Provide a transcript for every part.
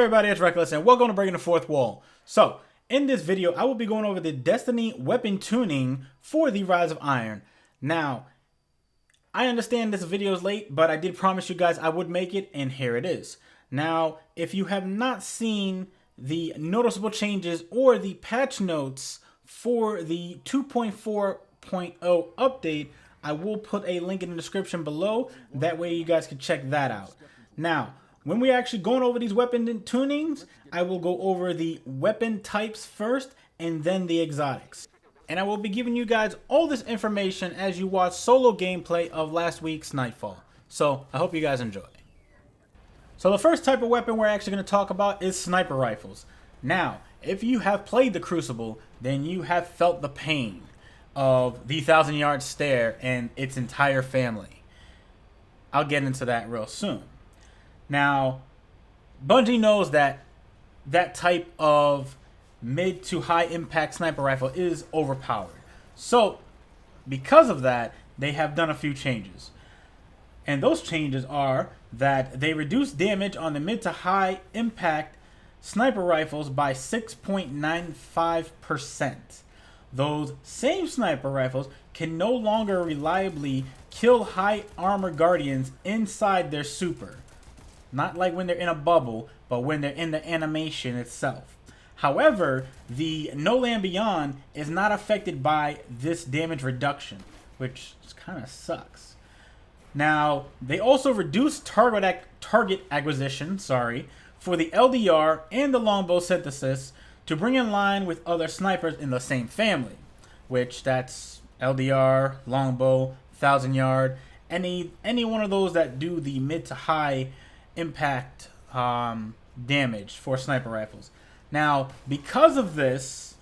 everybody, it's Reckless, and welcome to Breaking the Fourth Wall. So, in this video, I will be going over the Destiny weapon tuning for the Rise of Iron. Now, I understand this video is late, but I did promise you guys I would make it, and here it is. Now, if you have not seen the noticeable changes or the patch notes for the 2.4.0 update, I will put a link in the description below. That way you guys can check that out. Now, when we're actually going over these weapon tunings, I will go over the weapon types first and then the exotics. And I will be giving you guys all this information as you watch solo gameplay of last week's Nightfall. So, I hope you guys enjoy. So the first type of weapon we're actually going to talk about is sniper rifles. Now, if you have played the Crucible, then you have felt the pain of the 1,000-yard stare and its entire family. I'll get into that real soon. Now, Bungie knows that that type of mid to high impact sniper rifle is overpowered. So, because of that, they have done a few changes. And those changes are that they reduce damage on the mid to high impact sniper rifles by 6.95%. Those same sniper rifles can no longer reliably kill high armor guardians inside their super. Not like when they're in a bubble, but when they're in the animation itself. However, the No Land Beyond is not affected by this damage reduction, which kind of sucks. Now, they also reduced target acquisition, for the LDR and the longbow synthesis to bring in line with other snipers in the same family, which that's LDR, longbow, 1,000-yard, any one of those that do the mid to high impact damage for sniper rifles. Now, because of this,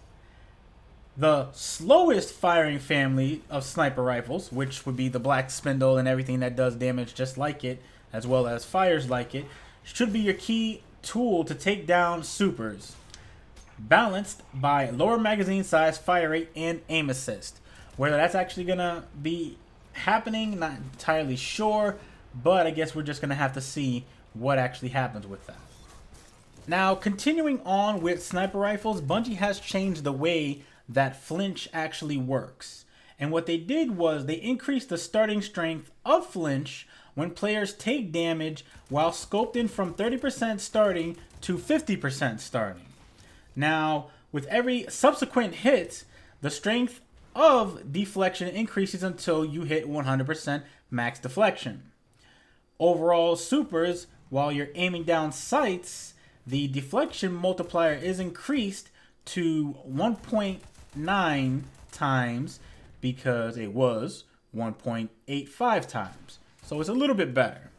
the slowest firing family of sniper rifles, which would be the Black Spindle and everything that does damage just like it, as well as fires like it, should be your key tool to take down supers. Balanced by lower magazine size, fire rate, and aim assist. Whether that's actually going to be happening, not entirely sure, but I guess we're just going to have to see what actually happens with that. Now, continuing on with sniper rifles, Bungie has changed the way that flinch actually works. And what they did was they increased the starting strength of flinch when players take damage while scoped in from 30% starting to 50% starting. Now, with every subsequent hit, the strength of deflection increases until you hit 100% max deflection. Overall supers, while you're aiming down sights, the deflection multiplier is increased to 1.9 times because it was 1.85 times. So it's a little bit better.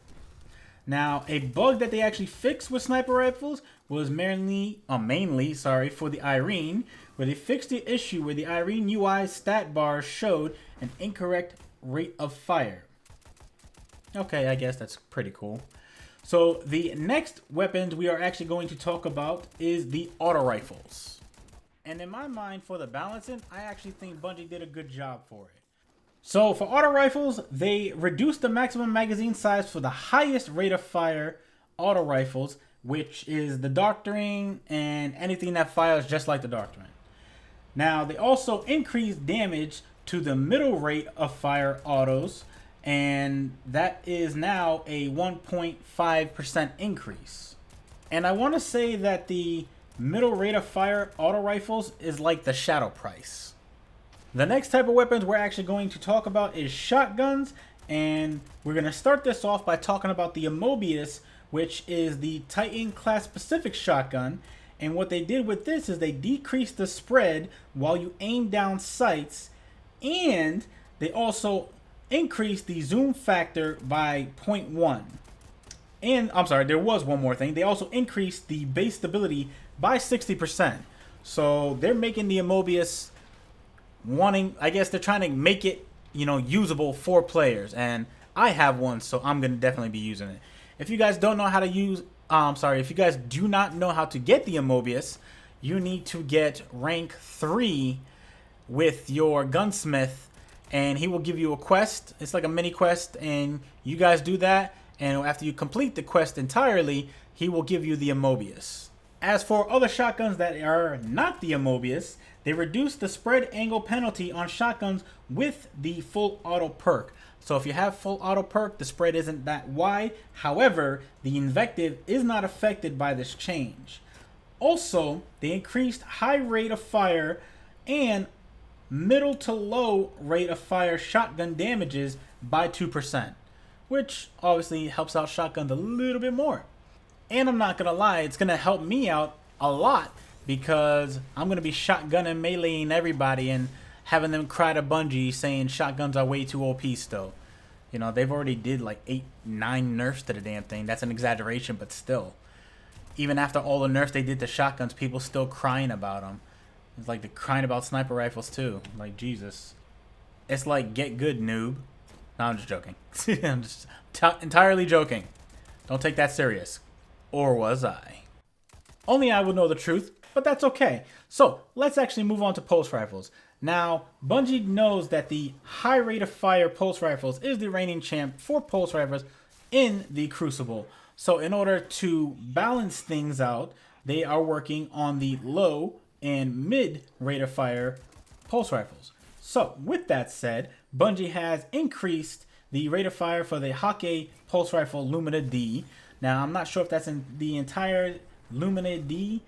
Now, a bug that they actually fixed with sniper rifles was mainly for the Irene, where they fixed the issue where the Irene UI stat bar showed an incorrect rate of fire. Okay, I guess that's pretty cool. So the next weapons we are actually going to talk about is the auto rifles. And in my mind, for the balancing, I actually think Bungie did a good job for it. So for auto rifles, they reduced the maximum magazine size for the highest rate of fire auto rifles, which is the Doctoring and anything that fires just like the Doctoring. Now, they also increased damage to the middle rate of fire autos, and that is now a 1.5% increase. And I want to say that the middle rate of fire auto rifles is like the shadow price. The next type of weapons we're actually going to talk about is shotguns, and we're going to start this off by talking about the Mobius, which is the Titan class specific shotgun. And what they did with this is they decreased the spread while you aim down sights, and they also increased the zoom factor by 0.1. And I'm sorry, there was one more thing. They also increased the base stability by 60%. So they're making the Mobius I guess they're trying to make it, usable for players. And I have one, so I'm going to definitely be using it. If you guys don't know how to if you guys do not know how to get the Mobius, you need to get rank 3 with your gunsmith, and he will give you a quest. It's like a mini quest, and you guys do that, and after you complete the quest entirely, he will give you the Amobius. As for other shotguns that are not the Amobius, they reduce the spread angle penalty on shotguns with the full auto perk. So if you have full auto perk, the spread isn't that wide. However, the invective is not affected by this change. Also, they increased high rate of fire and middle to low rate of fire shotgun damages by 2%, which obviously helps out shotguns a little bit more. And I'm not gonna lie, it's gonna help me out a lot because I'm gonna be shotgunning, meleeing everybody and having them cry to Bungie saying shotguns are way too OP still. You know, they've already did like 8, 9 nerfs to the damn thing. That's an exaggeration, but still. Even after all the nerfs they did to shotguns, people still crying about them. It's like they're crying about sniper rifles too. Like, Jesus. It's like, get good, noob. No, I'm just joking. I'm just entirely joking. Don't take that serious. Or was I? Only I would know the truth, but that's okay. So, let's actually move on to pulse rifles. Now, Bungie knows that the high rate of fire pulse rifles is the reigning champ for pulse rifles in the Crucible. So, in order to balance things out, they are working on the low and mid rate of fire pulse rifles. So, with that said, Bungie has increased the rate of fire for the Hake pulse rifle Lumina D. Now, I'm not sure if that's in the entire Lumina D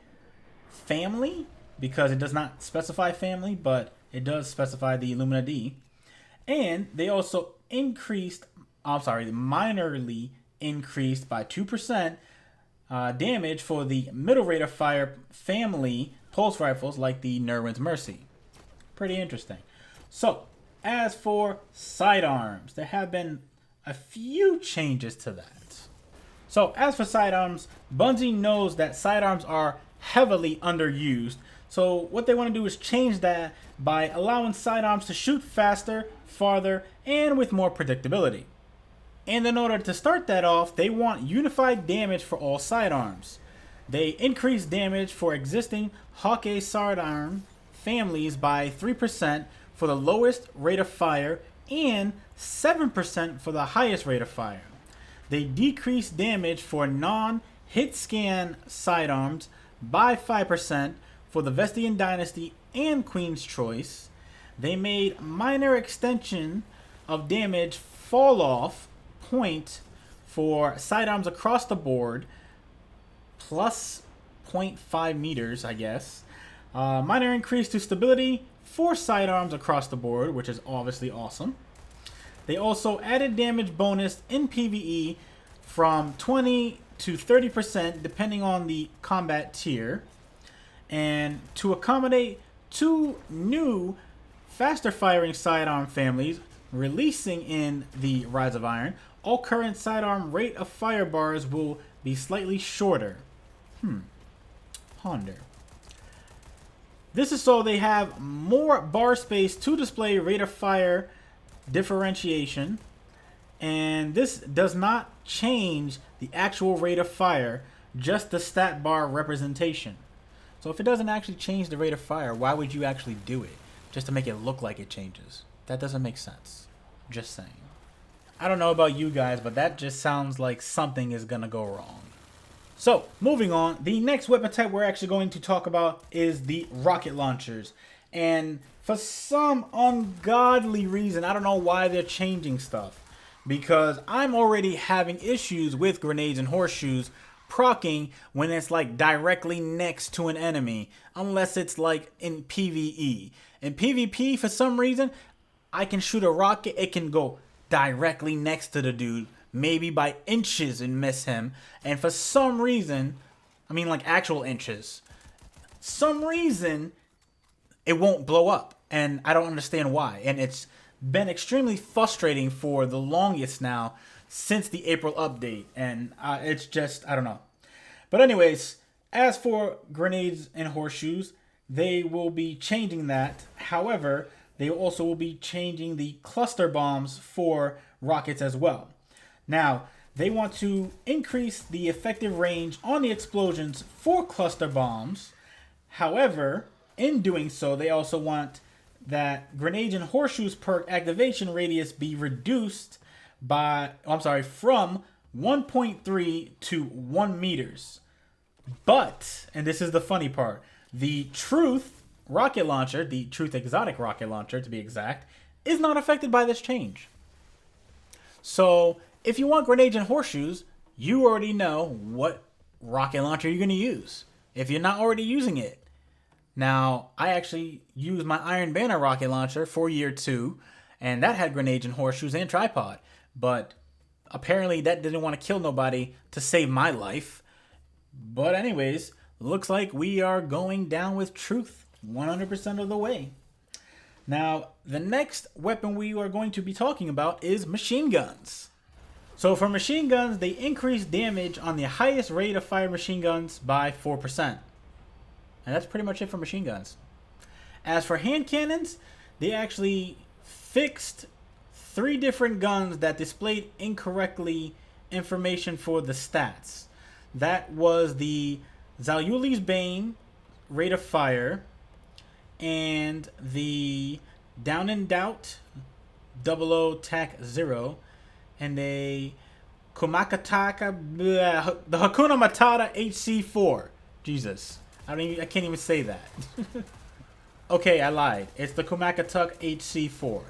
family, because it does not specify family, but it does specify the Lumina D. And they also minorly increased by 2% damage for the middle rate of fire family pulse rifles like the Nerwin's Mercy. Pretty interesting. So, as for sidearms, there have been a few changes to that. So, as for sidearms, Bungie knows that sidearms are heavily underused. So, what they want to do is change that by allowing sidearms to shoot faster, farther, and with more predictability. And in order to start that off, they want unified damage for all sidearms. They increase damage for existing Hawkeye sidearm families by 3% for the lowest rate of fire and 7% for the highest rate of fire. They decrease damage for non-hit scan sidearms by 5% for the Vestian Dynasty and Queen's Choice. They made minor extension of damage fall off point for sidearms across the board, plus 0.5 meters, I guess. Minor increase to stability for sidearms across the board, which is obviously awesome. They also added damage bonus in PvE from 20 to 30% depending on the combat tier. And to accommodate 2 new faster firing sidearm families releasing in the Rise of Iron, all current sidearm rate of fire bars will be slightly shorter. Ponder. This is so they have more bar space to display rate of fire differentiation, and this does not change the actual rate of fire, just the stat bar representation. So if it doesn't actually change the rate of fire, why would you actually do it? Just to make it look like it changes. That doesn't make sense. Just saying. I don't know about you guys, but that just sounds like something is gonna go wrong. So, moving on, the next weapon type we're actually going to talk about is the rocket launchers. And for some ungodly reason, I don't know why they're changing stuff, because I'm already having issues with grenades and horseshoes proccing when it's like directly next to an enemy, unless it's like in PvE. In PvP, for some reason, I can shoot a rocket, it can go directly next to the dude, maybe by inches, and miss him. And for some reason, I mean like actual inches, some reason it won't blow up. And I don't understand why. And it's been extremely frustrating for the longest now since the April update. And it's just, I don't know. But anyways, as for grenades and horseshoes, they will be changing that. However, they also will be changing the cluster bombs for rockets as well. Now, they want to increase the effective range on the explosions for cluster bombs. However, in doing so, they also want that grenades and horseshoes perk activation radius be reduced by, from 1.3 to 1 meters. But, and this is the funny part, the Truth rocket launcher, the Truth Exotic rocket launcher to be exact, is not affected by this change. So if you want grenades and horseshoes, you already know what rocket launcher you're going to use if you're not already using it. Now, I actually used my Iron Banner rocket launcher for year 2, and that had grenades and horseshoes and tripod. But apparently that didn't want to kill nobody to save my life. But anyways, looks like we are going down with Truth 100% of the way. Now, the next weapon we are going to be talking about is machine guns. So for machine guns, they increase damage on the highest rate of fire machine guns by 4%. And that's pretty much it for machine guns. As for hand cannons, they actually fixed 3 different guns that displayed incorrectly information for the stats. That was the Zauli's Bane rate of fire and the Down and Doubt 00 TAC 0 and a Kumakataka, the Hakuna Matata HC4. Jesus. I can't even say that. Okay, I lied. It's the Kumakatuck HC4.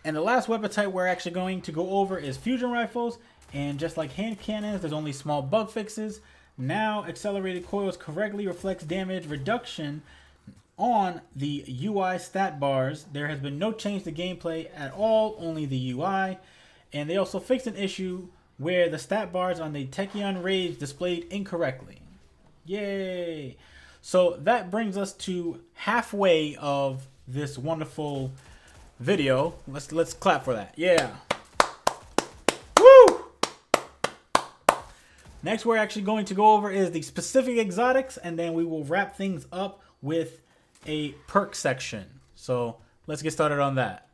And the last weapon type we're actually going to go over is fusion rifles. And just like hand cannons, there's only small bug fixes. Now, accelerated coils correctly reflects damage reduction on the UI stat bars. There has been no change to gameplay at all, only the UI. And they also fixed an issue where the stat bars on the Techion Rage displayed incorrectly. Yay! So that brings us to halfway of this wonderful video. Let's clap for that. Yeah. Woo! Next we're actually going to go over is the specific exotics, and then we will wrap things up with a perk section. So let's get started on that.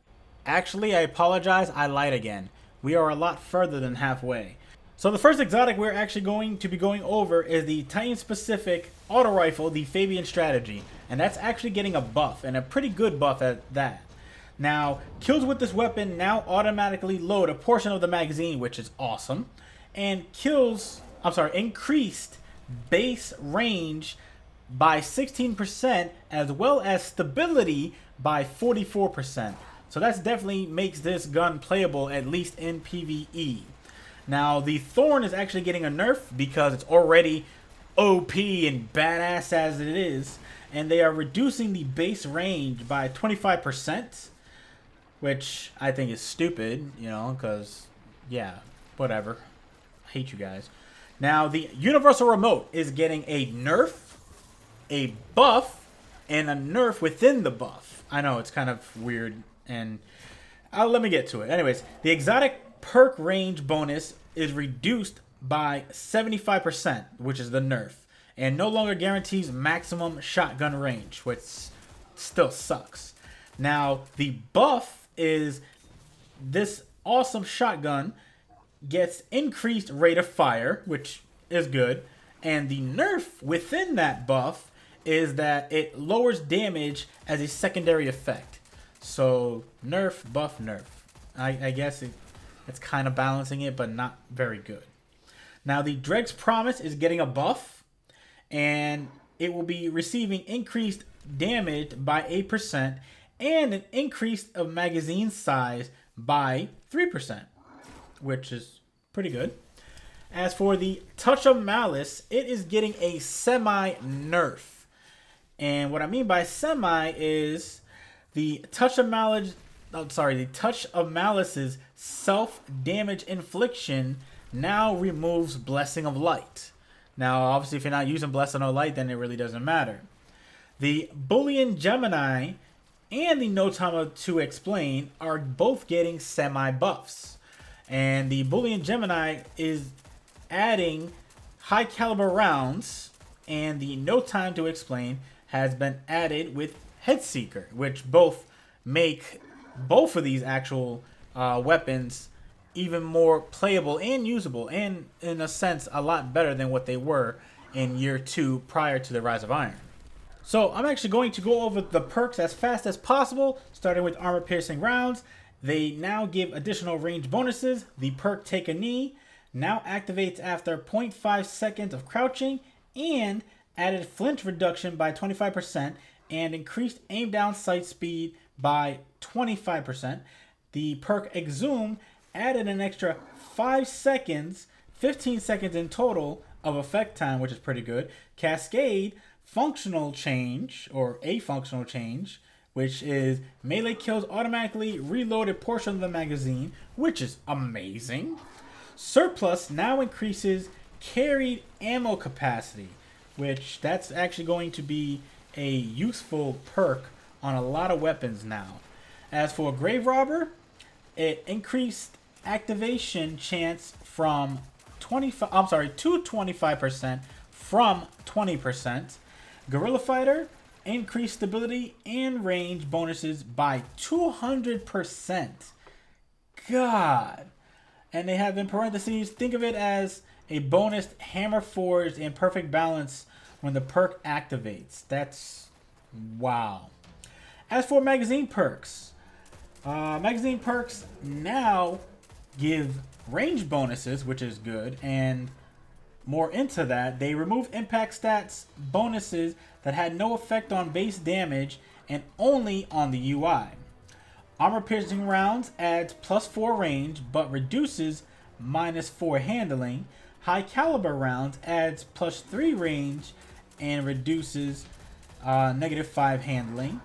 Actually, I apologize, I lied again. We are a lot further than halfway. So the first exotic we're actually going to be going over is the Titan-specific auto rifle, the Fabian Strategy. And that's actually getting a buff, and a pretty good buff at that. Now, kills with this weapon now automatically load a portion of the magazine, which is awesome. And increased base range by 16%, as well as stability by 44%. So that definitely makes this gun playable, at least in PvE. Now, the Thorn is actually getting a nerf because it's already OP and badass as it is. And they are reducing the base range by 25%, which I think is stupid, you know, because, yeah, whatever. I hate you guys. Now, the Universal Remote is getting a nerf, a buff, and a nerf within the buff. I know, it's kind of weird, and let me get to it. Anyways, the exotic perk range bonus is reduced by 75%, which is the nerf, and no longer guarantees maximum shotgun range, which still sucks. Now, the buff is this awesome shotgun gets increased rate of fire, which is good, and the nerf within that buff is that it lowers damage as a secondary effect. So, nerf, buff, nerf. I guess it's kind of balancing it, but not very good. Now, the Dreg's Promise is getting a buff, and it will be receiving increased damage by 8% and an increase of magazine size by 3%, which is pretty good. As for the Touch of Malice, it is getting a semi-nerf. And what I mean by semi is the Touch of Malice's self-damage infliction now removes Blessing of Light. Now, obviously, if you're not using Blessing of Light, then it really doesn't matter. The Boolean Gemini and the No Time to Explain are both getting semi-buffs. And the Boolean Gemini is adding high caliber rounds, and the No Time to Explain has been added with Headseeker, which both make both of these actual weapons even more playable and usable, and in a sense a lot better than what they were in year 2 prior to the Rise of Iron. So I'm actually going to go over the perks as fast as possible, starting with armor piercing rounds. They now give additional range bonuses. The perk Take a Knee now activates after 0.5 seconds of crouching, and added flinch reduction by 25% and increased aim down sight speed by 25%. The perk Exhumed added an extra 5 seconds, 15 seconds in total of effect time, which is pretty good. Cascade, functional change, or a functional change, which is melee kills automatically reload a portion of the magazine, which is amazing. Surplus now increases carried ammo capacity, which that's actually going to be a useful perk on a lot of weapons now. As for Grave Robber, it increased activation chance from 25% from 20%. Guerrilla Fighter increased stability and range bonuses by 200%. God. And they have in parentheses, think of it as a bonus hammer forged in perfect balance when the perk activates. That's wow. As for magazine perks now give range bonuses, which is good, and more into that, they remove impact stats bonuses that had no effect on base damage and only on the UI. Armor piercing rounds adds +4 range but reduces -4 handling. High caliber rounds adds +3 range and reduces -5 handling.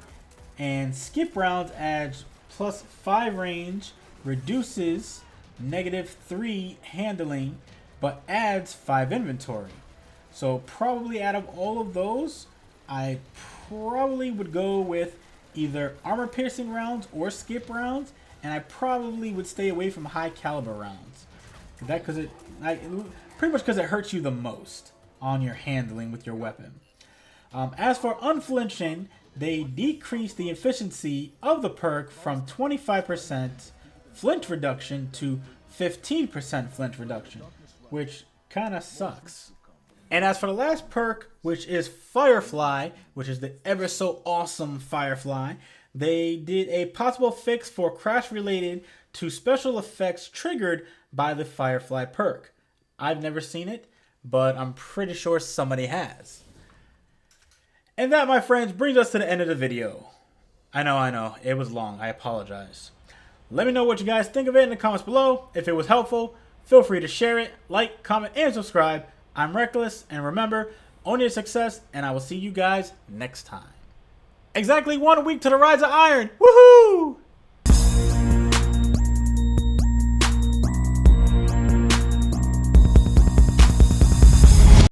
And skip rounds adds +5 range, reduces -3 handling, but adds 5 inventory. So probably out of all of those, I probably would go with either armor piercing rounds or skip rounds, and I probably would stay away from high caliber rounds. Pretty much because it hurts you the most on your handling with your weapon. As for unflinching, they decreased the efficiency of the perk from 25% flinch reduction to 15% flinch reduction, which kind of sucks. And as for the last perk, which is Firefly, which is the ever so awesome Firefly, they did a possible fix for crash related to special effects triggered by the Firefly perk. I've never seen it, but I'm pretty sure somebody has. And that, my friends, brings us to the end of the video. I know, it was long, I apologize. Let me know what you guys think of it in the comments below. If it was helpful, feel free to share it, like, comment, and subscribe. I'm Reckless, and remember, own your success, and I will see you guys next time. Exactly 1 week to the Rise of Iron. Woohoo!